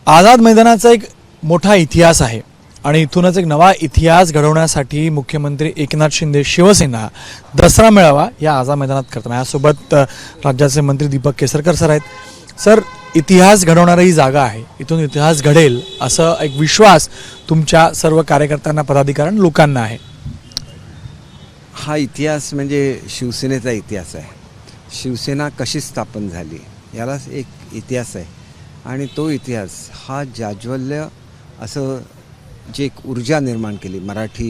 आझाद मैदानाचा एक मोठा इतिहास आहे आणि इथूनच एक नवा इतिहास घडवण्यासाठी मुख्यमंत्री एकनाथ शिंदे शिवसेना दसरा मेळावा या आझाद मैदानात करतात। माझ्यासोबत राज्याचे मंत्री दीपक केसरकर सर आहेत। सर, इतिहास घडवणारी ही जागा आहे, इथून इतिहास घडेल असं एक विश्वास तुमच्या सर्व कार्यकर्त्यांना, पदाधिकाऱ्यांना, लोकांना आहे। हा इतिहास म्हणजे शिवसेनेचा इतिहास आहे। शिवसेना कशी स्थापन झाली यालाच एक इतिहास आहे आणि तो इतिहास हा जाज्वल्य असं जे एक ऊर्जा निर्माण केली मराठी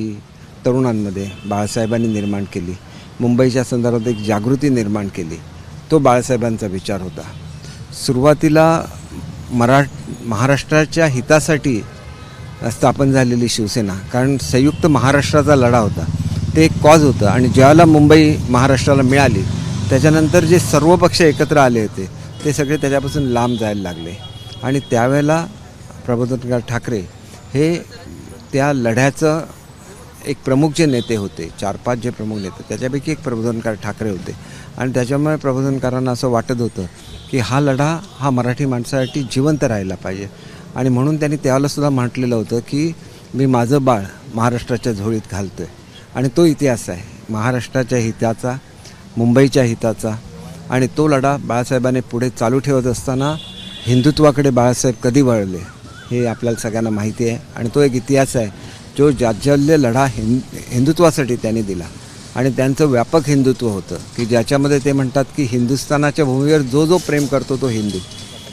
तरुणांमध्ये बाळासाहेबांनी निर्माण केली, मुंबईच्या संदर्भात एक जागृती निर्माण केली, तो बाळासाहेबांचा विचार होता। सुरुवातीला महाराष्ट्राच्या हितासाठी स्थापन झालेली शिवसेना, कारण संयुक्त महाराष्ट्राचा लढा होता, ते एक कॉज होतं आणि ज्यावेळेला मुंबई महाराष्ट्राला मिळाली त्याच्यानंतर जे सर्व पक्ष एकत्र आले होते ते सगळे त्याच्यापासून लांब जायला लागले आणि त्यावेळेला प्रबोधनकार ठाकरे हे त्या लढ्याचं एक प्रमुख जे नेते होते, 4-5 जे प्रमुख नेते त्याच्यापैकी एक प्रबोधनकार ठाकरे होते आणि त्याच्यामुळे प्रबोधनकारांना असं वाटत होतं की हा लढा हा मराठी माणसासाठी जिवंत राहिला पाहिजे आणि म्हणून त्यांनी त्यावेळेलासुद्धा म्हटलेलं होतं की मी माझं बाळ महाराष्ट्राच्या झोळीत घालतो आहे आणि तो इतिहास आहे महाराष्ट्राच्या हिताचा, मुंबईच्या हिताचा आणि तो लढा बाळासाहेबांनी पुढे चालू ठेवत असताना हिंदुत्वाकडे बाळासाहेब कधी वळले हे आपल्याला सगळ्यांना माहिती आहे आणि तो एक इतिहास आहे जो जाज्वल्य लढा हिंदुत्वासाठी त्यांनी दिला आणि त्यांचं व्यापक हिंदुत्व होतं की ज्याच्यामध्ये ते म्हणतात की हिंदुस्थानाच्या भूमीवर जो जो प्रेम करतो तो हिंदू,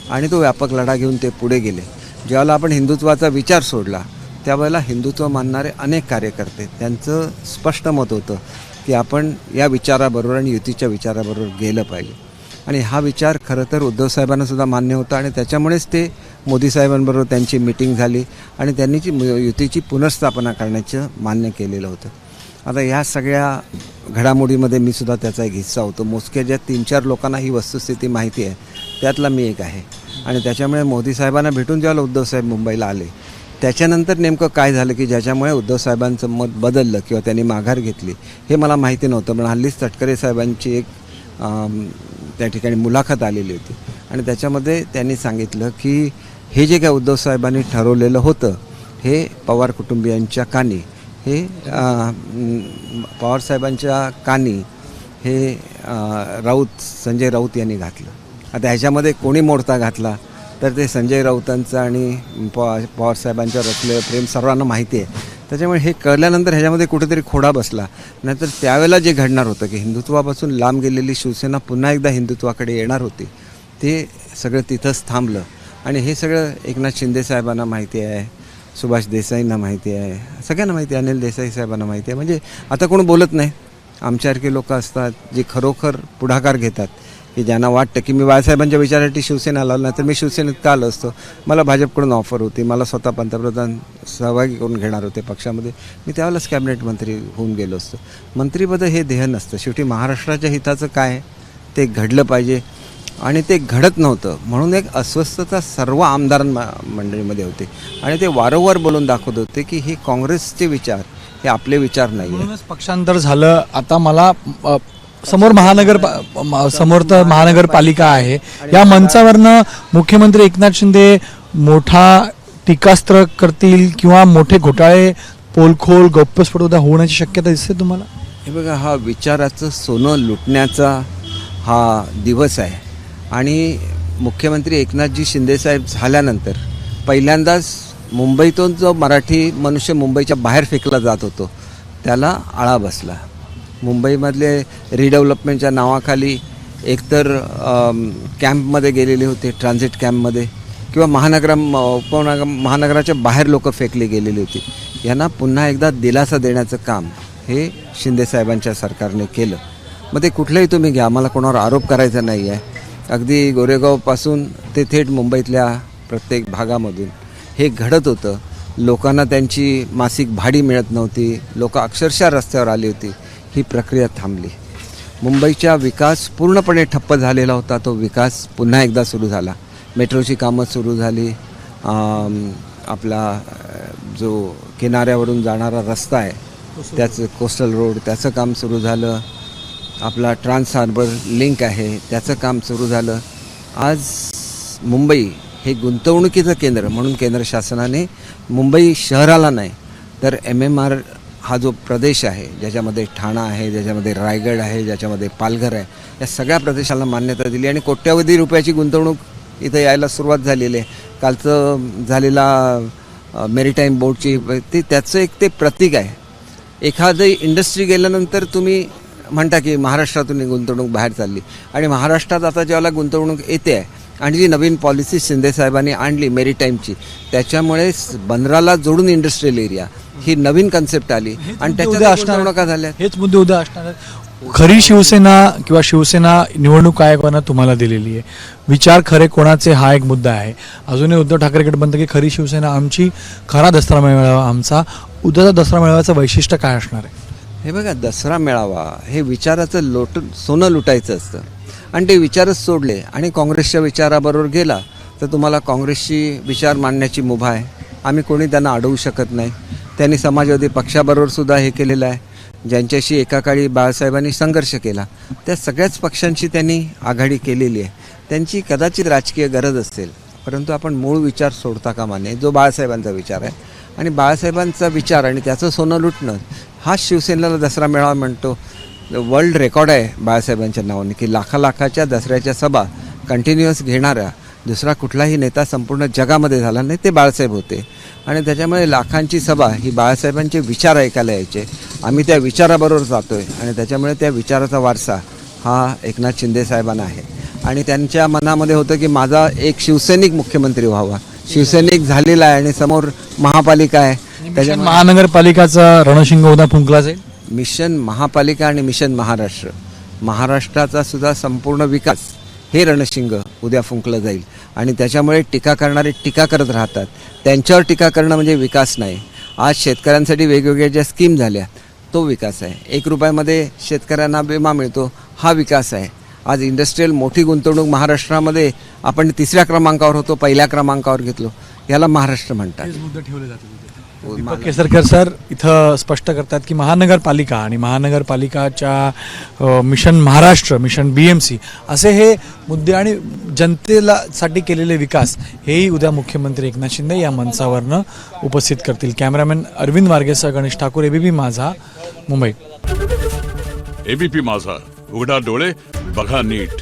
आणि तो व्यापक लढा घेऊन ते पुढे गेले। ज्यावेळेला आपण हिंदुत्वाचा विचार सोडला त्यावेळेला हिंदुत्व मानणारे अनेक कार्यकर्ते त्यांचं स्पष्ट मत होतं की आपण या विचाराबरोबर आणि युतीच्या विचाराबरोबर गेलं पाहिजे आणि हा विचार खरं तर उद्धवसाहेबांनासुद्धा मान्य होता आणि त्याच्यामुळेच ते मोदी साहेबांबरोबर त्यांची मीटिंग झाली आणि त्यांनी युतीची पुनर्स्थापना करण्याचं मान्य केलेलं होतं। आता या सगळ्या घडामोडीमध्ये मी सुद्धा त्याचा एक हिस्सा होतो। मोजक्या ज्या 3-4 लोकांना ही वस्तुस्थिती माहिती आहे त्यातला मी एक आहे आणि त्याच्यामुळे मोदी साहेबांना भेटून ज्यावेळेला उद्धवसाहेब मुंबईला आले त्याच्यानंतर नेमकं काय झालं की ज्याच्यामुळे उद्धवसाहेबांचं मत बदललं किंवा त्यांनी माघार घेतली हे मला माहिती नव्हतं, पण हल्लीच तटकरे साहेबांची एक त्या ठिकाणी मुलाखत आलेली होती आणि त्याच्यामध्ये त्यांनी सांगितलं की हे जे काय उद्धवसाहेबांनी ठरवलेलं होतं हे पवार कुटुंबियांच्या कानी, हे पवारसाहेबांच्या कानी हे संजय राऊत यांनी घातलं। आता ह्याच्यामध्ये कोणी मोडता घातला तर ते संजय राऊतांचं आणि पवारसाहेबांच्यावर असलेलं प्रेम सर्वांना माहिती आहे। त्याच्यामुळे हे कळल्यानंतर ह्याच्यामध्ये कुठेतरी खोडा बसला, नाहीतर त्यावेळेला जे घडणार होतं की हिंदुत्वापासून लांब गेलेली शिवसेना पुन्हा एकदा हिंदुत्वाकडे येणार होती, ते सगळं तिथंच थांबलं आणि हे सगळं एकनाथ शिंदे साहेबांना माहिती आहे, सुभाष देसाईंना माहिती आहे, सगळ्यांना माहिती आहे, अनिल देसाई साहेबांना माहिती आहे। म्हणजे आता कोण बोलत नाही, आमच्यासारखे लोक असतात जे खरोखर पुढाकार घेतात की ज्यांना वाटतं की मी बाळासाहेबांच्या विचारासाठी शिवसेनेला आलो, नाही तर मी शिवसेनेत का आलो असतो, मला भाजपकडून ऑफर होती, मला स्वतः पंतप्रधान सहभागी करून घेणार होते पक्षामध्ये, मी त्यावेळेलाच कॅबिनेट मंत्री होऊन गेलो असतो। मंत्रीपद हे ध्येय नसतं, शेवटी महाराष्ट्राच्या हिताचं काय ते घडलं पाहिजे आणि ते घडत नव्हतं म्हणून एक अस्वस्थता सर्व आमदार मंडळीमध्ये होते आणि ते वारंवार बोलून दाखवत होते की हे काँग्रेसचे विचार हे आपले विचार नाही, म्हणूनच पक्षांतर झालं। आता मला समोर तर महानगरपालिका आहे, या मंचावरनं मुख्यमंत्री एकनाथ शिंदे मोठा टीकास्त्र करतील किंवा मोठे घोटाळे, पोलखोल, गौप्यस्फोट होण्याची शक्यता दिसते तुम्हाला? हे बघा, हा विचाराचं सोनं लुटण्याचा हा दिवस आहे आणि मुख्यमंत्री एकनाथजी शिंदेसाहेब झाल्यानंतर पहिल्यांदाच मुंबईतून जो मराठी मनुष्य मुंबईच्या बाहेर फेकला जात होतो त्याला आळा बसला। मुंबईमधले रिडेव्हलपमेंटच्या नावाखाली एकतर कॅम्पमध्ये गेलेले होते, ट्रान्झिट कॅम्पमध्ये, किंवा महानगराच्या बाहेर लोक फेकली गेलेली होती। यांना पुन्हा एकदा दिलासा देण्याचं काम हे शिंदेसाहेबांच्या सरकारने केलं। मग ते कुठलंही तुम्ही घ्या, मला कोणावर आरोप करायचा नाही आहे, अगदी गोरेगावपासून ते थेट मुंबईतल्या प्रत्येक भागामधून हे घडत होतं। लोकांना त्यांची मासिक भाडी मिळत नव्हती, लोक अक्षरशः रस्त्यावर आली होती, ही प्रक्रिया थांबली। मुंबईचा विकास पूर्णपणे ठप्प झालेला होता, तो विकास पुन्हा एकदा सुरू झाला। मेट्रोची कामं सुरू झाली, आपला जो किनाऱ्यावरून जाणारा रस्ता आहे त्याचं कोस्टल रोड त्याचं काम सुरू झालं, आपला ट्रान्स हार्बर लिंक आहे त्याचं काम सुरू झालं। आज मुंबई हे गुंतवणुकीचं केंद्र म्हणून केंद्र शासनाने मुंबई शहराला नाही तर MMR हा जो प्रदेश आहे, ज्याच्यामध्ये ठाणा आहे, ज्याच्यामध्ये रायगड आहे, ज्याच्यामध्ये पालघर आहे, या सगळ्या प्रदेशाला मान्यता दिली आणि कोट्यावधी रुपयाची गुंतवणूक इथं यायला सुरुवात झालेली आहे. कालचं झालेला मेरीटाईम बोर्डची त्याचं एक ते प्रतीक आहे. एखादी इंडस्ट्री गेल्यानंतर तुम्ही म्हणता की महाराष्ट्रातून ही गुंतवणूक बाहेर चालली आणि महाराष्ट्रात आता ज्यावेळेला गुंतवणूक येते आहे आणि जी नवीन पॉलिसी शिंदेसाहेबांनी आणली मेरीटाईमची, त्याच्यामुळे बंदराला जोडून इंडस्ट्रियल एरिया ही नवीन कन्सेप्ट आली आणि त्याच्यात गुंतवणुका झाल्या. हेच मुद्दे उद्या असणार आहेत. खरी शिवसेना किंवा शिवसेना निवडणूक आयोगानं तुम्हाला दिलेली आहे. विचार खरे कोणाचे हा एक मुद्दा आहे. अजूनही उद्धव ठाकरेकडे म्हणतं की खरी शिवसेना आमची, खरा दसरा मेळावा आमचा. उद्याचा दसरा मेळाव्याचं वैशिष्ट्य काय असणार आहे? हे बघा, दसरा मेळावा हे विचाराचं सोनं लुटायचं असतं आणि ते विचारच सोडले आणि काँग्रेसच्या विचाराबरोबर गेला तर तुम्हाला काँग्रेसची विचार मांडण्याची मुभा आहे. आम्ही कोणी त्यांना अडवू शकत नाही. त्यांनी समाजवादी पक्षाबरोबर सुद्धा हे केलेलं आहे. ज्यांच्याशी एका काळी बाळासाहेबांनी संघर्ष केला त्या सगळ्याच पक्षांची त्यांनी आघाडी केलेली आहे. त्यांची कदाचित राजकीय गरज असेल, परंतु आपण मूळ विचार सोडता कामा नये जो बाळासाहेबांचा विचार आहे. आणि बाळासाहेबांचा विचार आणि त्याचं सोनं लुटणं हा शिवसेनेला दसरा मेळावा म्हणतो. वर्ल्ड रेकॉर्ड आहे बाळासाहेबांच्या नावाने की लाखाच्या दसऱ्याच्या सभा कंटिन्युअस घेणारा दुसरा कुठलाही नेता संपूर्ण जगामध्ये झाला नाही, ते बाळासाहेब होते. आणि त्याच्यामुळे लाखांची सभा ही बाळासाहेबांचे विचार ऐकायला यायचे. आम्ही त्या विचाराबरोबर जातोय आणि त्याच्यामुळे त्या विचाराचा वारसा हा एकनाथ शिंदे साहेबांना आहे. आणि त्यांच्या मनामध्ये होतं की माझा एक शिवसैनिक मुख्यमंत्री व्हावा. शिवसैनिक झालेला आहे आणि समोर महापालिका आहे. मिशन महानगरपालिकाचा रणशिंग उद्या फुंकला जाईल. मिशन महापालिका आणि मिशन महाराष्ट्र, महाराष्ट्राचा सुद्धा संपूर्ण विकास हे रणशिंग उद्या फुंकलं जाईल. आणि त्याच्यामुळे टीका करणारे टीका करत राहतात. त्यांच्यावर टीका करणं म्हणजे विकास नाही. आज शेतकऱ्यांसाठी वेगवेगळ्या ज्या स्कीम झाल्या तो विकास आहे. 1 रुपयामध्ये शेतकऱ्यांना विमा मिळतो हा विकास आहे. आज इंडस्ट्रीयल मोठी गुंतवणूक महाराष्ट्रामध्ये आपण 3ऱ्या क्रमांकावर होतो, 1ल्या क्रमांकावर घेतलो, याला महाराष्ट्र म्हणतात. मुद्दे ठेवले जातात. दीपक केसरकर सर इथं स्पष्ट करतात की महानगरपालिका आणि महानगरपालिकाच्या मिशन महाराष्ट्र, मिशन BMC असे हे मुद्दे आणि जनतेला साठी केलेले विकास हेही उद्या मुख्यमंत्री एकनाथ शिंदे या मंचावरनं उपस्थित करतील. कॅमेरामॅन अरविंद वारगेसह गणेश ठाकूर, ABP माझा, मुंबई. ABP माझा, उघडा डोळे बघा नीट.